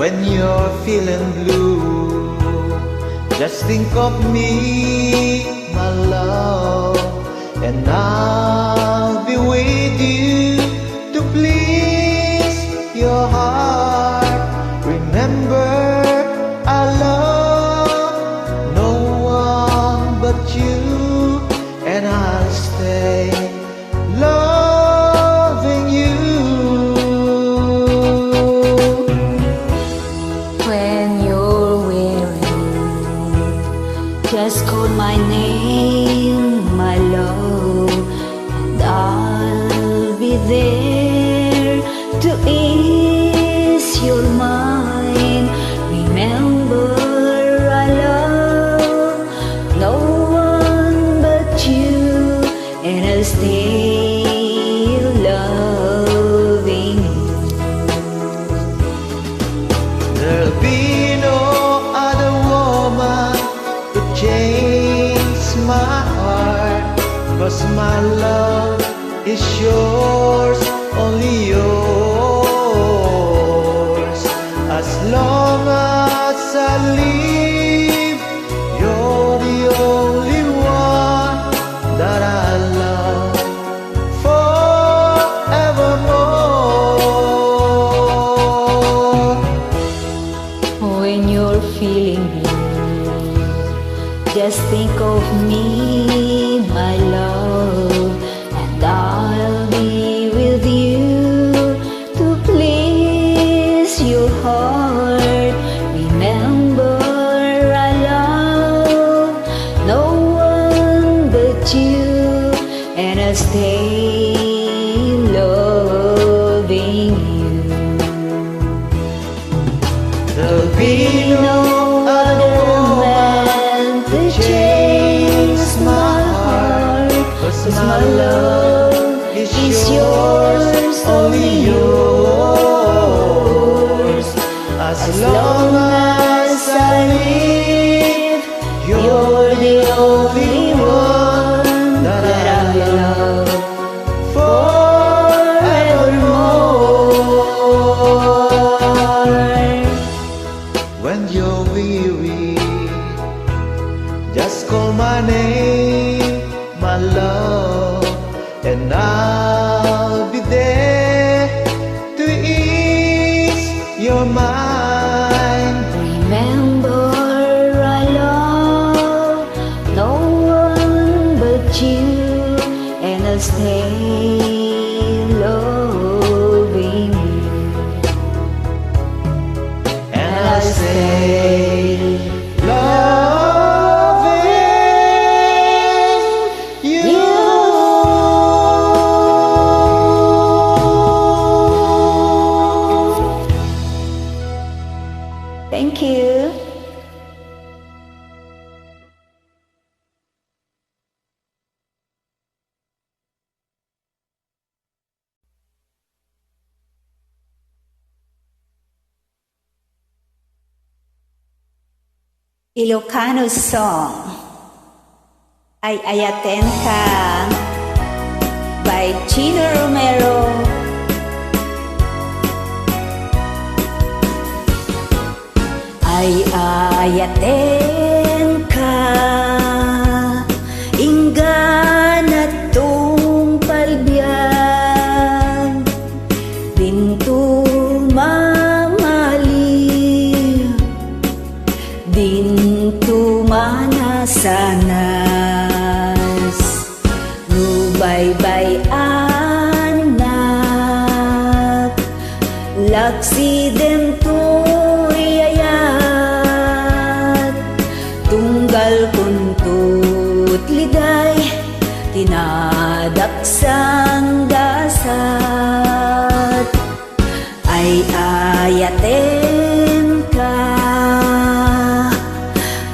when you're feeling blue, just think of me, my love, and I'll be with you to please your heart. Remember, I love no one but you, and I'll stay loving you. When you're weary, just call my name, my love, and I'll be there to ease your mind. Remember, I love no one but you, and I'll stay loving you. There'll be no other woman to change my heart, 'cause my love is yours, only yours. As long as I live, you're the only one that I love forevermore. When you're feeling blue, just think of me, my love, and I'll be with you to please your heart. Remember, I love no one but you, and I'll stay loving you. There'll be no other woman to change my heart, 'cause my love is yours, only yours. As long as I live, You're the only one that I love forevermore. When you're weary, just call my name, my love, and I'll be there to ease your mind. Remember, I love no one but you, and I'll stay loving you. And I'll stay loving you. Thank you. Ilocano song, Ay Ayaten Ka, by Chino Romero. Ay ayaten ka, ingganat tung palbiyan, dintu mamali, dintu manasanas, nubaybay anak, laksi dentu tunggal kuntut liday, tinadaksang dasat. Ay ayaten ka,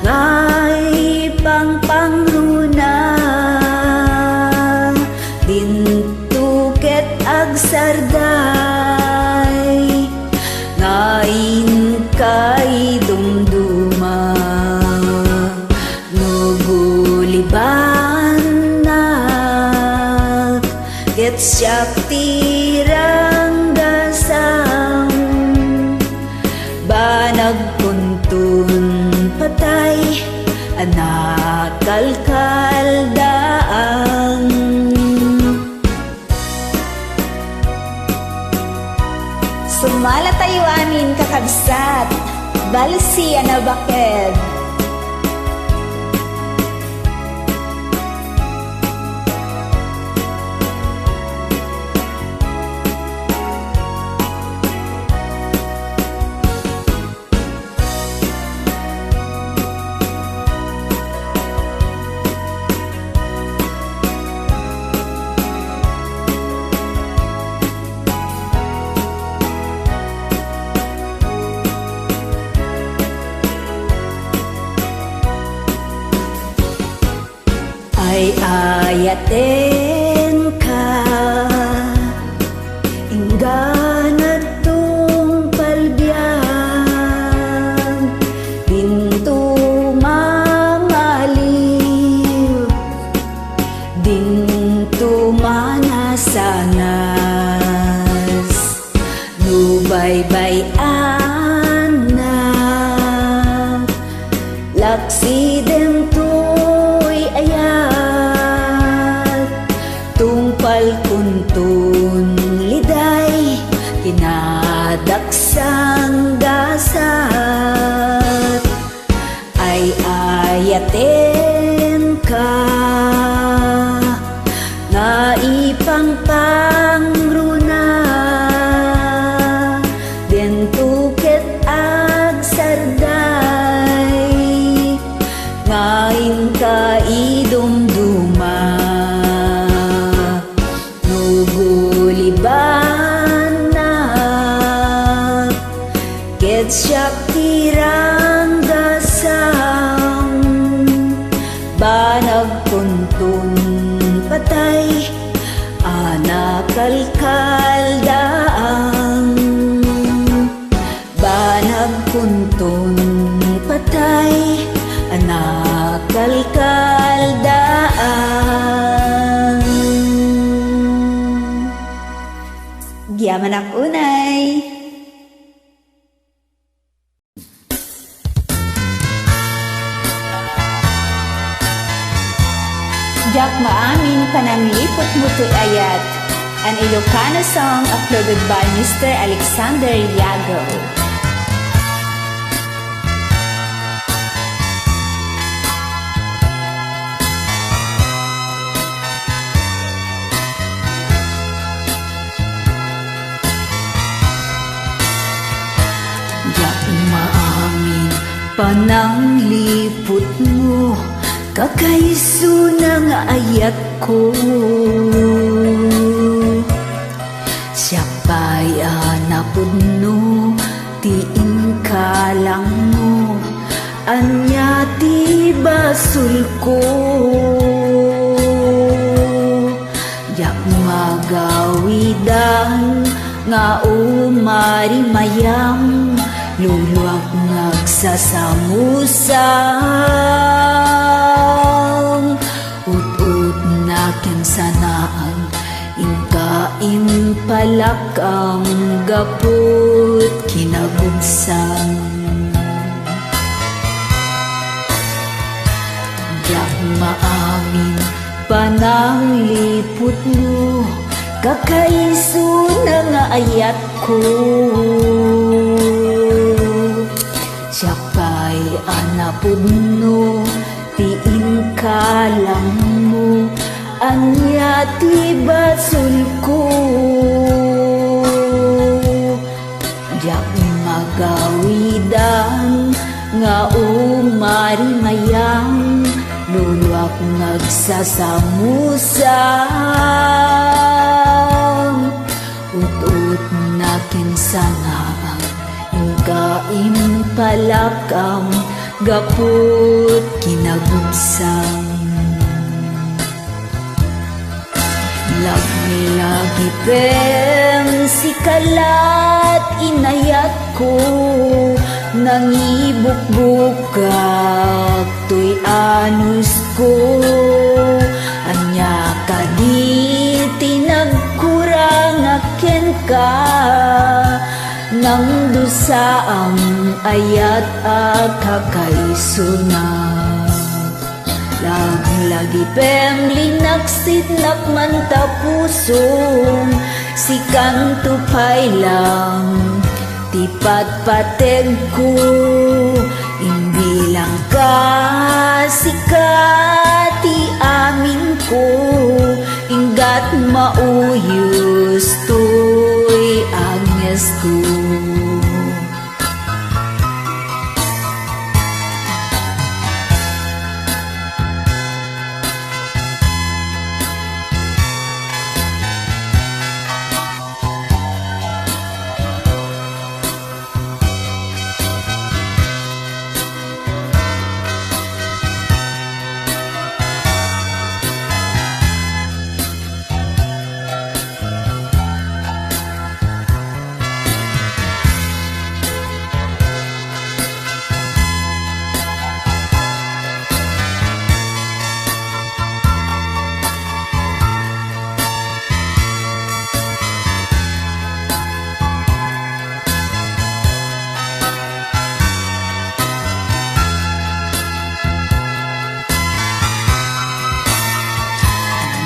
ngay pangpangruna, dintuket agsarday, ngain kay dumduma. Nugulibanak, get Shakti Ranggasam, Elsie Anabaked. Ay ayaten ka ingganat tong palbiyan dinto mamaliw dinto manasanas nubaybayan na laksi dentoy ayat tungpal kuntun liday kinadaksang dasat ay ayaten ka nga ipangpangruna dentuket ag sarday ngayon ka idumduma nuguliban na ket siyak tirang dasam banag kuntun patay anakalkal daang banag kuntun patay anakalkal daang. Giyaman ak unay. Jak maamin kanang lipot mutoy ayat, an Ilocano song uploaded by Mr. Alexander Yago. Jak maamin panang lipot mo kakaiso ng ayat ko siya pa'y anapudno tiin ka lang mo anya ti basul ko yak magawidan nga umarimayam luluak nagsasamusang ut-ut nakin sanaan ingkain palakang gaput kinagubsang yak maamin panang lipot mo kakaiso na nga ayat ko siya pa'y anapudno tiin ka lang mo anya ti basul ko yak magawidan nga umarimayang luluak nagsasamusang ut-ut nakin sanaan ingkain palakam gaput kinagubsang lagi pem si kalat inayat ko nangibukbukak tuy anus ko anya kadi tinagkurang aken ka nang dusaang ayat akakaisuna lagi pem linaksit lakman tapusong si kang tupay lang Ti patpateg ko, hindi lang sikat ti amin ko, inggat mauyos to'y agnes ko.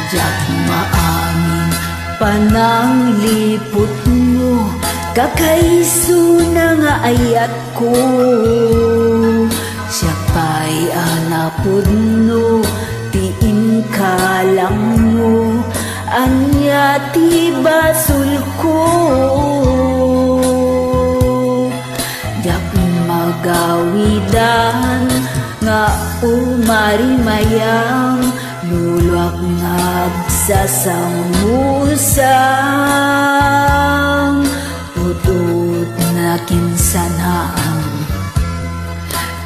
Diyak maamin pananglipot mo, kakaiso na nga ayat ko. Siya pa'y anapod no, tiin ka lang mo, anya ti basul ko. Diyak magawidan nga umarimayang, luluak nagsasamusang, utut na kinsanaan,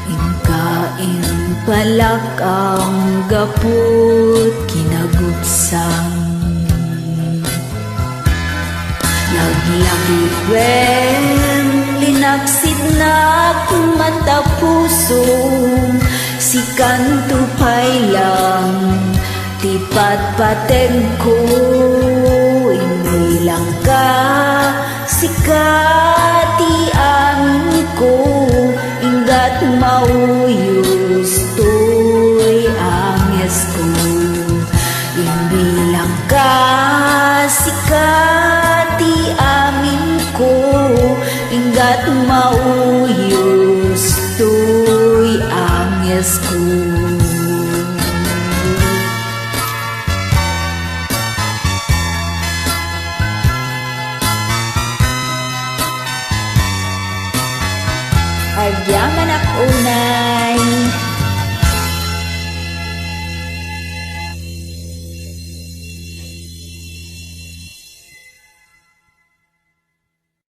inkain palak ang gaput kinagupsang. Naglaki wen linaksid na mata puso, si kantupay lang ti patpateg ko, hindi lang sikat ti amin ko, inggat mauyos to'y agnes ko. Hindi lang sikat ti amin ko, inggat mauyos to'y agnes ko. Agyaman ak unay